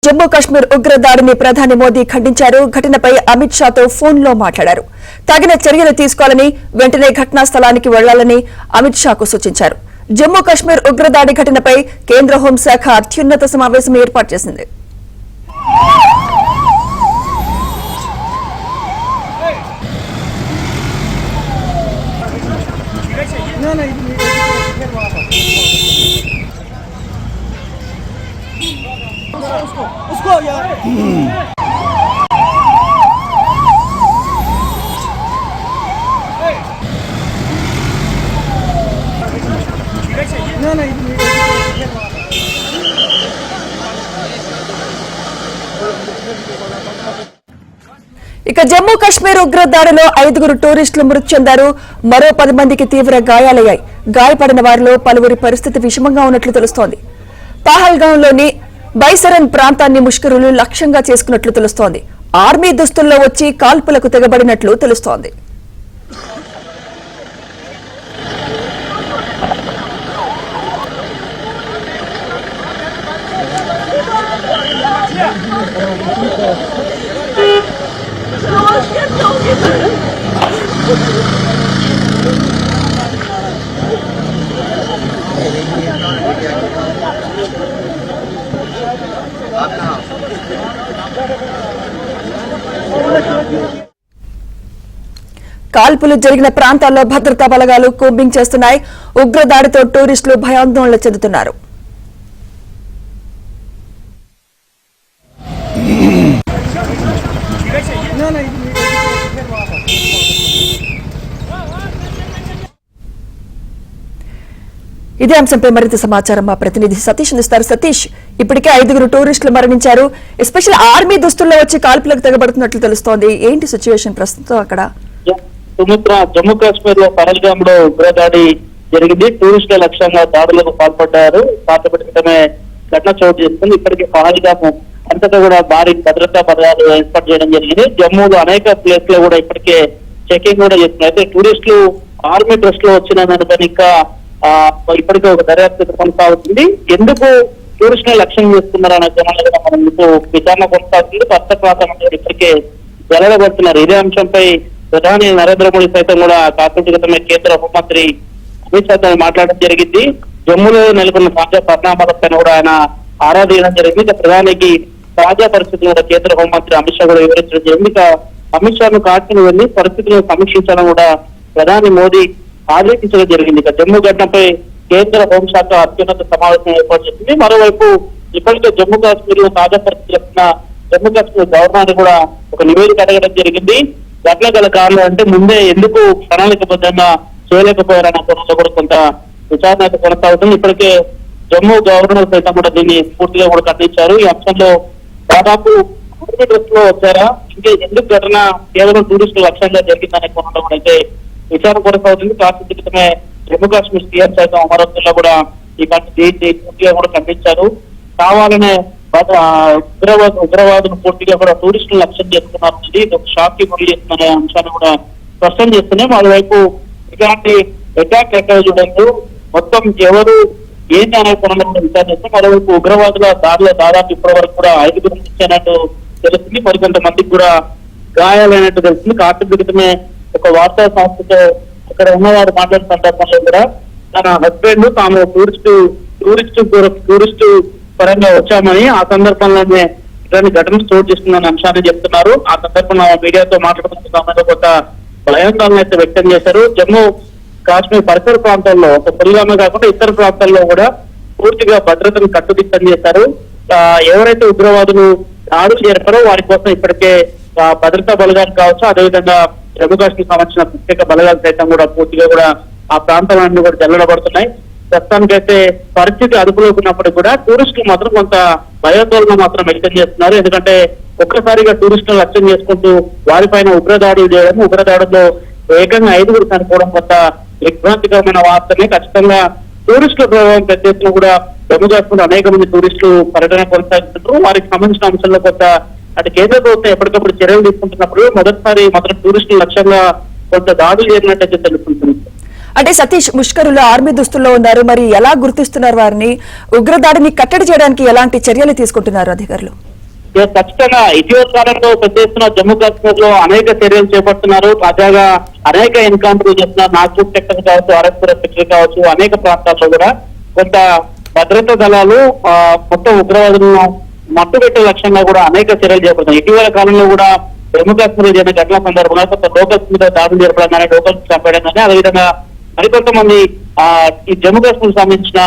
జమ్మూ కాశ్మీర్ ఉగ్రదాడిని ప్రధాని మోదీ ఖండించారు. ఘటనపై అమిత్ షాతో ఫోన్లో మాట్లాడారు. తగిన చర్యలు తీసుకోవాలని, వెంటనే ఘటనా స్థలానికి వెళ్లాలని అమిత్ షాకు సూచించారు. జమ్మూ కాశ్మీర్ ఉగ్రదాడి ఘటనపై కేంద్ర హోంశాఖ అత్యున్నత సమావేశం ఏర్పాటు చేసింది. उसको यार ఇక జమ్మూ కాశ్మీర్ ఉగ్రదాడిలో 5 టూరిస్టులు మృతి చెందారు. మరో 10 మందికి తీవ్ర గాయాలయ్యాయి. గాయపడిన వారిలో పలువురి పరిస్థితి విషమంగా ఉన్నట్లు తెలుస్తోంది. పహల్గాంలోని బైసరన్ ప్రాంతాన్ని ముష్కరులు లక్ష్యంగా చేసుకున్నట్లు తెలుస్తోంది. ఆర్మీ దుస్తుల్లో వచ్చి కాల్పులకు తెగబడినట్లు తెలుస్తోంది. కాల్పులు జరిగిన ప్రాంతాల్లో భద్రతా బలగాలు కూంబింగ్ చేస్తున్నాయి. ఉగ్రదాడితో టూరిస్టులు భయాందోళన చెందుతున్నారు. ఇదే అంశంపై మరింత సమాచారం మా ప్రతినిధి సతీష్ అందిస్తారు. సతీష్, ఇప్పటికే 5 టూరిస్టులు మరణించారు. ఎస్పెషల్ ఆర్మీ దుస్తుల్లో వచ్చి కాల్పులకు తెగబడుతున్నట్లు తెలుస్తోంది. ఏంటి సిచ్యువేషన్ ప్రస్తుతం అక్కడ? జమ్మూ కాశ్మీర్ లో పహల్గామ్ లో ఉగ్రదాడి జరిగింది. టూరిస్టుల లక్ష్యంగా దాడులకు పాల్పడ్డారు. క్రితమే ఘటన చోటు చేసుకుంది. ఇప్పటికే పహల్గామ్ అంతటా కూడా భారీ భద్రతా బలగాలు ఏర్పాటు చేయడం జరిగింది. జమ్మూలో అనేక ప్లేస్ లో కూడా ఇప్పటికే చెకింగ్ కూడా చేస్తున్నారు. అయితే టూరిస్టులు ఆర్మీ డ్రెస్ లో వచ్చిన దానిపైన ఇంకా ఇప్పటికే ఒక దర్యాప్తు కొనసాగుతుంది. ఎందుకు టూరిస్టులను లక్ష్యం చేస్తున్నారనే కోణంలో మనం ఇప్పుడు విచారణ కొనసాగుతుంది. పట్టప్రాంతం ఇప్పటికే వెల్లడబడుతున్నారు. ఇదే అంశంపై ప్రధాని నరేంద్ర మోడీ సైతం కూడా కాసేపటి క్రితమే కేంద్ర హోంమంత్రి అమిత్ షాతో మాట్లాడడం జరిగింది. జమ్మూలో నెలకొన్న తాజా పరిణామాలపైన కూడా ఆయన ఆరా తీయడం జరిగింది. ప్రధానికి తాజా పరిస్థితులు కూడా కేంద్ర హోంమంత్రి అమిత్ షా కూడా వివరించడం జరిగింది. ఇక అమిత్ షాను కాశ్మీర్ వెళ్లి పరిస్థితులను సమీక్షించడం కూడా ప్రధాని మోదీ ఆదేశించడం జరిగింది. ఇక జమ్మూ ఘటనపై కేంద్ర హోంశాఖ అత్యున్నత సమావేశం ఏర్పాటు చేసింది. మరోవైపు ఇప్పటికే జమ్మూ కాశ్మీర్ లో తాజా పరిస్థితులు జమ్మూ కాశ్మీర్ గవర్నర్ కూడా ఒక నివేదిక అడగడం జరిగింది. ఘటన గల కారణం అంటే ముందే ఎందుకు ప్రణాళికబద్ధంగా చేయలేకపోయారన్న కోణంలో కూడా కొంత విచారణ కొనసాగుతుంది. ఇప్పటికే జమ్మూ గవర్నర్ సైతం కూడా దీన్ని పూర్తిగా కూడా ఖండించారు. ఈ అంశంలో దాదాపు ఆర్మీ డ్రెస్ లో వచ్చారా, ఇంకే ఎందుకు ఘటన కేవలం టూరిస్టుల లక్ష్యంగా జరిగిందనే కోణంలో కూడా అయితే విచారణ కొనసాగుతుంది. కాసేపటి క్రితమే జమ్మూ కాశ్మీర్ సీఎం సైతం అమరావతిలో కూడా ఈ దీన్ని పూర్తిగా కూడా ఖండించారు. కావాలనే ఉగ్రవాదులు పూర్తిగా కూడా టూరిస్టులు లక్ష్యం చేసుకున్నారు. ఇది ఒక షాక్ కి గురి చేస్తున్న అంశాన్ని కూడా స్పష్టం చేస్తున్నాయి. మరోవైపు ఇలాంటి అటాక్ ఎక్కడ చూడండి, మొత్తం ఎవరు ఏంటి అనే కోణంలో కూడా విచారణ చేస్తాం. మరోవైపు ఉగ్రవాదుల దాడిలో దాదాపు ఇప్పటి వరకు కూడా 5 ఇచ్చినట్టు తెలుస్తుంది. మరికొంతమందికి కూడా గాయాలైనట్టు తెలుస్తుంది. కాసేపటి క్రితమే ఒక వార్తా సంస్థతో అక్కడ ఉన్నవారు మాట్లాడిన సందర్భంలో కూడా తన హస్బెండ్ తాము టూరిస్టు పరంగా వచ్చామని, ఆ సందర్భంలోనే ఇలాంటి ఘటన చోటు చేస్తుందన్న అంశాన్ని చెప్తున్నారు. ఆ సందర్భంలో మీడియాతో మాట్లాడుతున్న సమయంలో కొంత భయాందోళన అయితే వ్యక్తం చేశారు. జమ్మూ కాశ్మీర్ పరిసర ప్రాంతాల్లో ఒక పుల్వామా కాకుండా ఇతర ప్రాంతాల్లో కూడా పూర్తిగా భద్రతను కట్టుదిట్టం చేశారు. ఎవరైతే ఉగ్రవాదులు దాడులు చేశారో వారి కోసం ఇప్పటికే భద్రతా బలగాలు కావచ్చు, అదేవిధంగా జమ్మూ కాశ్మీర్ సంబంధించిన ప్రత్యేక బలగాలు సైతం కూడా పూర్తిగా కూడా ఆ ప్రాంతాలన్నీ కూడా జల్లడబడుతున్నాయి. ప్రస్తుతానికైతే పరిస్థితి అదుపులోకి ఉన్నప్పటికీ కూడా టూరిస్టులు మాత్రం కొంత భయాందోళన మాత్రం వ్యక్తం చేస్తున్నారు. ఎందుకంటే ఒక్కసారిగా టూరిస్టులు లక్ష్యం చేసుకుంటూ వారిపైన ఉగ్రదాడులు చేయడం, ఉగ్రదాడుల్లో ఏకంగా 5 చనిపోవడం కొంత విభ్రాంతికరమైన వార్తనే. ఖచ్చితంగా టూరిస్టుల ప్రభావం పెద్ద ఎత్తున కూడా జమ్మూ కాశ్మీర్ అనేక మంది టూరిస్టులు పర్యటన కొనసాగుతుంటారు. వారికి సంబంధించిన అంశాల్లో కొంత అటు కేంద్ర ప్రభుత్వం ఎప్పటికప్పుడు చర్యలు తీసుకుంటున్నప్పుడు మొదటిసారి మాత్రం టూరిస్టుల లక్ష్యంగా కొంత దాడులు చేరినట్టయితే తెలుసుకుంటుంది. అంటే సతీష్, ముష్కరులు ఆర్మీ దుస్తుల్లో ఉన్నారు, మరి ఎలా గుర్తిస్తున్నారు వారిని? ఉగ్రదాడిని కట్టడి చేయడానికి ఎలాంటి చర్యలు తీసుకుంటున్నారు అధికారులు? ఖచ్చితంగా ఇటీవల కాలంలో పెద్ద ఎత్తున జమ్మూ కాశ్మీర్ లో అనేక చర్యలు చేపడుతున్నారు. తాజాగా అనేక ఎన్కౌంటర్లు చేస్తున్నారు. నాగ్పూర్ సెక్టర్ కావచ్చు, ఆర్ఎస్పూర్ సెక్టర్ కావచ్చు, అనేక ప్రాంతాల్లో కూడా కొంత భద్రతా దళాలు మొత్తం ఉగ్రవాదులను మట్టుబెట్టే లక్ష్యంగా కూడా అనేక చర్యలు చేపడుతున్నారు. ఇటీవల కాలంలో కూడా జమ్మూ కాశ్మీర్ జరిగిన ఘటన సందర్భంగా కొంత లోకల్స్ మీద దాడులు జరపడం కానీ, లోకల్స్ చంపడం కానీ, అదేవిధంగా మరికొంతమంది ఈ జమ్మూ కాశ్మీర్ సంబంధించిన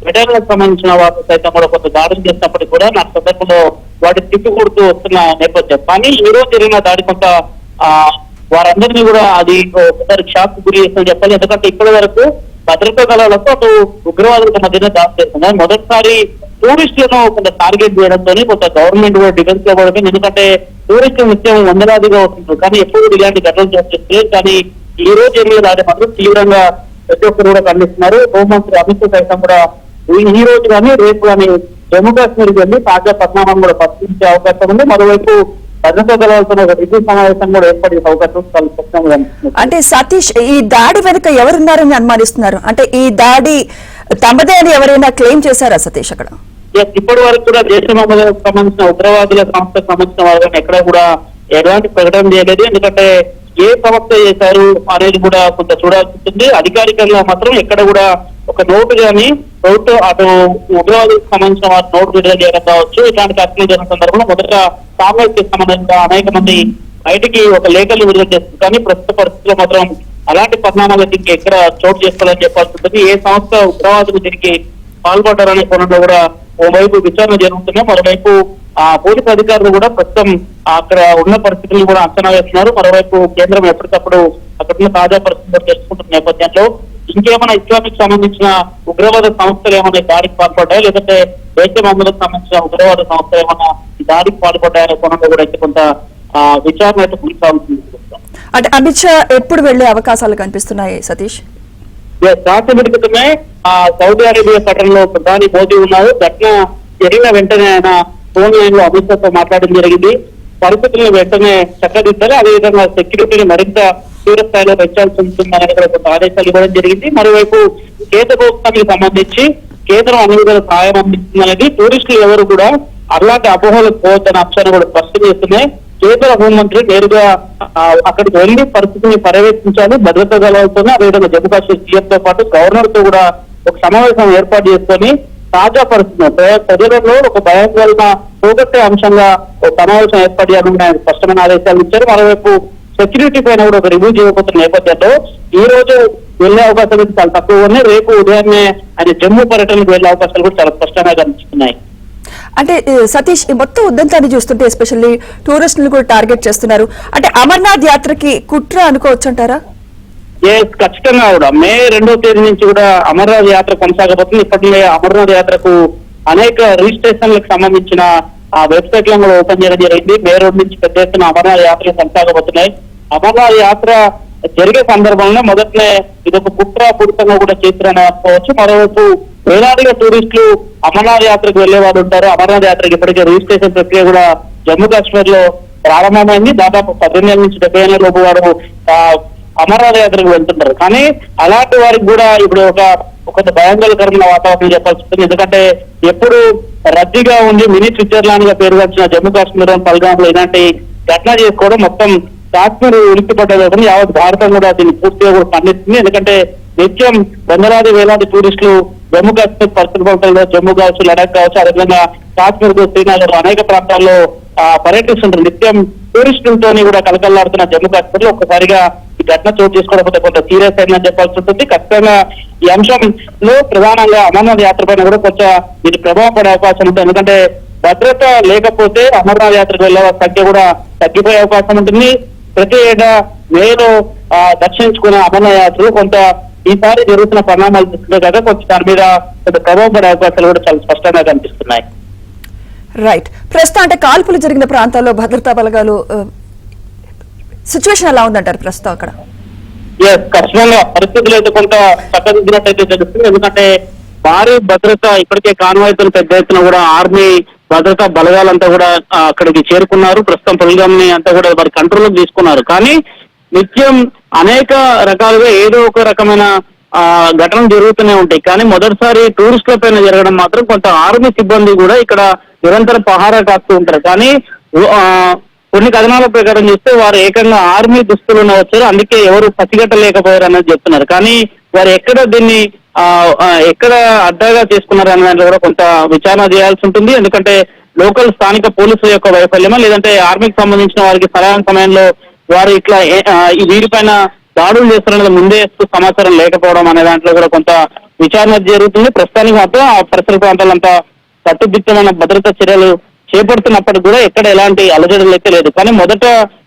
రిటైర్లకు సంబంధించిన వారు సైతం కూడా కొంత దాడులు చేసినప్పటికీ కూడా నా సందర్భంలో వాటి తిప్పి కొడుతూ వస్తున్న నేపథ్యం. కానీ ఈ రోజు జరిగిన దాడి కొంత వారందరినీ కూడా అది ఒకసారి షాక్ గురి చేస్తుందని చెప్పాలి. ఎందుకంటే ఇప్పటి వరకు భద్రతా దళాలకు అటు ఉగ్రవాదుల మధ్యనే దాడి చేస్తున్నారు. మొదటిసారి టూరిస్టులను కొంత టార్గెట్ చేయడంతో కొంత గవర్నమెంట్ కూడా డిఫెన్స్ లో పడుతుంది. ఎందుకంటే టూరిస్టులు నిత్యం వందలాదిగా వస్తున్నారు, కానీ ఎప్పుడు ఇలాంటి ఘటనలు చేస్తుంది. కానీ ఈ రోజు జరిగిన దాడి మాత్రం తీవ్రంగా ప్రతి ఒక్కరు కూడా ఖండిస్తున్నారు. హోంమంత్రి అమిత్ షా సైతం కూడా ఈ రోజు కానీ రేపు కానీ జమ్మూ కాశ్మీర్కి వెళ్ళి తాజా పరిణామం కూడా పరిశీలించే అవకాశం ఉంది. మరోవైపు భద్రతా దళాలతో ఒక రివ్యూ సమావేశం కూడా ఏర్పడే అవకాశం చాలా స్పష్టంగా ఉంది. అంటే సతీష్, ఈ దాడి వెనుక ఎవరున్నారని అనుమానిస్తున్నారు? అంటే ఈ దాడి తమదే అని ఎవరైనా క్లెయిమ్ చేశారా సతీష్ అక్కడ? ఇప్పటి వరకు కూడా దేశంలో సంబంధించిన ఉగ్రవాదుల సంస్థకు సంబంధించిన వాళ్ళని ఎక్కడ కూడా ఎలాంటి ప్రకటన చేయలేదు. ఎందుకంటే ఏ సంస్థ చేశారు అనేది కూడా కొంత చూడాల్సి ఉంటుంది. అధికారికంగా మాత్రం ఎక్కడ కూడా ఒక నోటు కానీ ప్రభుత్వం అటు ఉగ్రవాదులకు సంబంధించిన వారి నోటు విడుదల చేయడం కావచ్చు, ఇట్లాంటి కార్యక్రమం జరిగిన సందర్భంలో మొదట సామ్రాజ్యకి సంబంధించిన అనేక మంది బయటికి ఒక లేఖలు విడుదల చేస్తుంది. కానీ ప్రస్తుత పరిస్థితుల్లో మాత్రం అలాంటి పరిణామాలు దీనికి ఎక్కడ చోటు చేసుకోవాలని చెప్పాల్సి ఉంటుంది. ఏ సంస్థ ఉగ్రవాదులు దీనికి పాల్పడ్డారనే కోణంలో కూడా ఓవైపు విచారణ జరుగుతున్నాయి. మరోవైపు పోలీసు అధికారులు కూడా ప్రస్తుతం అక్కడ ఉన్న పరిస్థితులను కూడా అంచనా వేస్తున్నారు. మరోవైపు కేంద్రం ఎప్పటికప్పుడు అక్కడ ఉన్న తాజా పరిస్థితులు తెలుసుకుంటున్న నేపథ్యంలో ఇంకేమైనా ఇస్లామిక్ సంబంధించిన ఉగ్రవాద సంస్థలు ఏమైనా దాడికి పాల్పడ్డాయో, లేదంటే దేశ మందులకు సంబంధించిన ఉగ్రవాద సంస్థలు ఏమైనా దాడికి పాల్పడ్డాయనే కోణంలో కూడా అయితే కొంత విచారణ అయితే కొనసాగుతుంది. అంటే అమిత్ షా ఎప్పుడు వెళ్లే అవకాశాలు కనిపిస్తున్నాయి సతీష్? రాత్రి క్రితమే సౌదీ అరేబియా పట్టణంలో ప్రధాని మోదీ ఉన్నారు. ఘటన జరిగిన వెంటనే ఆయన ఫోన్ లైన్ లో అమిత్ షాతో మాట్లాడడం జరిగింది. పరిస్థితులను వెంటనే చక్కదిద్దాలి, అదేవిధంగా సెక్యూరిటీని మరింత తీవ్ర స్థాయిలో పెంచాల్సి ఉంటుందని కూడా కొంత ఆదేశాలు ఇవ్వడం జరిగింది. మరోవైపు కేంద్ర ప్రభుత్వానికి సంబంధించి కేంద్రం అన్ని విధాల సహాయం అందిస్తుందనేది టూరిస్టులు ఎవరు కూడా అలాంటి అపోహలకు పోవద్దన్న అంశాన్ని కూడా స్పష్టం చేస్తున్నాయి. కేంద్ర హోంమంత్రి నేరుగా అక్కడికి వెళ్లి పరిస్థితిని పర్యవేక్షించాలి. భద్రతా దళాలతో అదేవిధంగా జమ్మూ కాశ్మీర్ సీఎం తో పాటు గవర్నర్ తో కూడా ఒక సమావేశం ఏర్పాటు చేసుకొని తాజా పరిస్థితులు ప్రజలలో ఒక భయాందోళన పోగొట్టే అంశంగా ఒక సమావేశం ఏర్పాటు చేయాలని ఆయన స్పష్టమైన ఆదేశాలు ఇచ్చారు. మరోవైపు సెక్యూరిటీ పైన కూడా ఒక రివ్యూ చేయబోతున్న నేపథ్యంలో ఈ రోజు వెళ్లే అవకాశాలు చాలా తక్కువ ఉన్నాయి. రేపు ఉదయాన్నే ఆయన జమ్మూ పర్యటనకు వెళ్లే అవకాశాలు కూడా చాలా స్పష్టంగా కనిపిస్తున్నాయి. అంటే సతీష్, ఈ మొత్తం ఉద్దంతాన్ని చూస్తుంటే ఎస్పెషల్లీ టూరిస్టులు కూడా టార్గెట్ చేస్తున్నారు. అంటే అమర్నాథ్ యాత్రకి కుట్ర అనుకోవచ్చు అంటారా? ఖచ్చితంగా కూడా మే 2వ తేదీ నుంచి కూడా అమర్నాథ్ యాత్ర కొనసాగబోతుంది. ఇప్పటికే అమర్నాథ్ యాత్రకు అనేక రిజిస్ట్రేషన్లకు సంబంధించిన వెబ్సైట్ లను కూడా ఓపెన్ చేయడం జరిగింది. మే 2 నుంచి పెద్ద ఎత్తున అమర్నాథ్ యాత్రలు కొనసాగబోతున్నాయి. అమర్నాథ్ యాత్ర జరిగే సందర్భంలో మొదట్లే ఇదొక కుట్రపూరితంగా కూడా చేశారని అనుకోవచ్చు. మరోవైపు వేలాదిగా టూరిస్టులు అమర్నాథ్ యాత్రకు వెళ్లే వాళ్ళు ఉంటారు. అమర్నాథ్ యాత్రకు ఇప్పటికే రిజిస్ట్రేషన్ ప్రక్రియ కూడా జమ్మూ కాశ్మీర్ లో ప్రారంభమైంది. దాదాపు 18 నుంచి 70 ఏళ్ల లోపు వారు అమర్నాథ్ యాత్రకు వెళ్తుంటారు. కానీ అలాంటి వారికి కూడా ఇప్పుడు ఒక భయాందోళనకరమైన వాతావరణం చెప్పాల్సి ఉంటుంది. ఎందుకంటే ఎప్పుడు రద్దీగా ఉంది మినీ స్విట్జర్లాండ్ గా పేరు వచ్చిన జమ్మూ కాశ్మీర్ పల్గామ్ లో ఇలాంటి ఘటన చేసుకోవడం మొత్తం కాశ్మీర్ ఉలిక్కిపడ్డది. యావత్ భారతం కూడా దీన్ని పూర్తిగా కూడా ఖండిస్తుంది. ఎందుకంటే నిత్యం వందలాది వేలాది టూరిస్టులు జమ్మూ కాశ్మీర్ పరిసర ప్రాంతాల్లో జమ్మూ కావచ్చు, లడాక్ కావచ్చు, అదేవిధంగా కాశ్మీర్ శ్రీనగర్ అనేక ప్రాంతాల్లో పర్యటిస్తుంటారు. నిత్యం టూరిస్టులతో కూడా కలకల్లాడుతున్న జమ్మూ కాశ్మీర్ లో ఒక్కసారిగా ఈ ఘటన చోటు చేసుకోవడం కొంత సీరియస్ అయిందని చెప్పాల్సి ఉంటుంది. ఖచ్చితంగా ఈ అంశంలో ప్రధానంగా అమర్నాథ్ యాత్ర పైన కూడా కొంచెం ఇది ప్రభావం పడే అవకాశం ఉంటుంది. ఎందుకంటే భద్రత లేకపోతే అమర్నాథ్ యాత్రకు వెళ్లే సంఖ్య కూడా తగ్గిపోయే అవకాశం ఉంటుంది. ప్రతి ఏటా మేలో దర్శించుకునే అమర్నాథ్ యాత్రలు కొంత ఈసారి జరుగుతున్న పరిణామాలు చూస్తుంటే కదా కొంచెం దాని మీద కొంత ప్రభావం పడే అవకాశాలు కూడా చాలా స్పష్టంగా కనిపిస్తున్నాయి. రైట్. ప్రస్తుతం అంటే కాల్పులు జరిగిన ప్రాంతాల్లో భద్రతా బలగాలు సిచ్యువేషన్ ఎలా ఉందంటారు ప్రస్తుతం అక్కడ? ఖచ్చితంగా పరిస్థితులు అయితే కొంత చక్కదిద్దినట్టయితే తెలుస్తుంది. ఎందుకంటే భారీ భద్రత ఇప్పటికే కాన్వాయ్తో పెద్ద ఎత్తున కూడా ఆర్మీ భద్రతా బలగాలంతా కూడా అక్కడికి చేరుకున్నారు. ప్రస్తుతం పల్గామ్ని అంతా కూడా వారి కంట్రోల్ తీసుకున్నారు. కానీ నిత్యం అనేక రకాలుగా ఏదో ఒక రకమైన ఘటనలు జరుగుతూనే ఉంటాయి. కానీ మొదటిసారి టూరిస్టుల పైన జరగడం మాత్రం కొంత ఆర్మీ సిబ్బంది కూడా ఇక్కడ నిరంతరం పహారా కాస్తూ ఉంటారు. కానీ కొన్ని కథనాల ప్రకారం చూస్తే వారు ఏకంగా ఆర్మీ దుస్తులను వచ్చారు, అందుకే ఎవరు పసిగట్టలేకపోయారు అన్నది చెప్తున్నారు. కానీ వారు ఎక్కడ దీన్ని ఎక్కడ అడ్డాగా చేసుకున్నారు అనే దాంట్లో కూడా కొంత విచారణ చేయాల్సి ఉంటుంది. ఎందుకంటే లోకల్ స్థానిక పోలీసుల యొక్క వైఫల్యమా, లేదంటే ఆర్మీకి సంబంధించిన వారికి సరైన సమయంలో వారు ఇట్లా వీరిపైన దాడులు చేస్తున్నది ముందే సమాచారం లేకపోవడం అనే దాంట్లో కూడా కొంత విచారణ జరుగుతుంది. ప్రస్తుతానికి మాత్రం ఆ పరిసర ప్రాంతాలంతా కట్టుదిట్టమైన భద్రతా చర్యలు చేపడుతున్నప్పటికీ కూడా ఎక్కడ ఎలాంటి అలజడులు అయితే లేదు. కానీ మొదట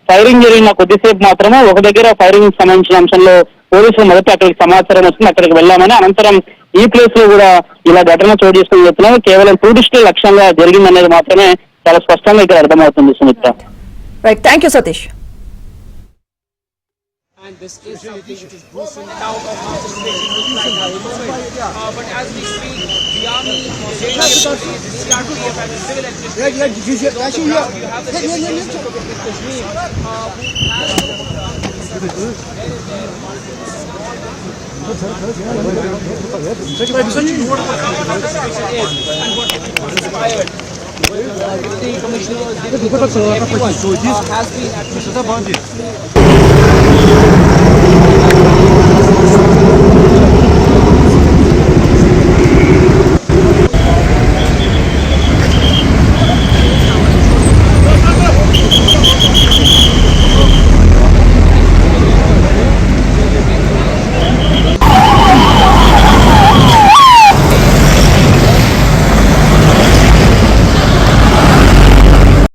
ఫైరింగ్ జరిగిన కొద్దిసేపు మాత్రమే ఒక దగ్గర ఫైరింగ్ సంబంధించిన అంశంలో పోలీసులు మొదట అక్కడికి సమాచారం వస్తుంది, అక్కడికి వెళ్ళామని. అనంతరం ఈ ప్లేస్ లో కూడా ఇలా ఘటన చోటు చేసుకుని చెప్తున్నాము. కేవలం టూరిస్టుల లక్ష్యంగా జరిగిందనేది మాత్రమే చాలా స్పష్టంగా ఇక్కడ అర్థమవుతుంది. Sumitra, right, thank you Satish. And this is something which is broken out of our situation looks like that. But as we speak, the army is CRPF and the civil administration on the ground. You have the Deputy Minister of Kashmir who has been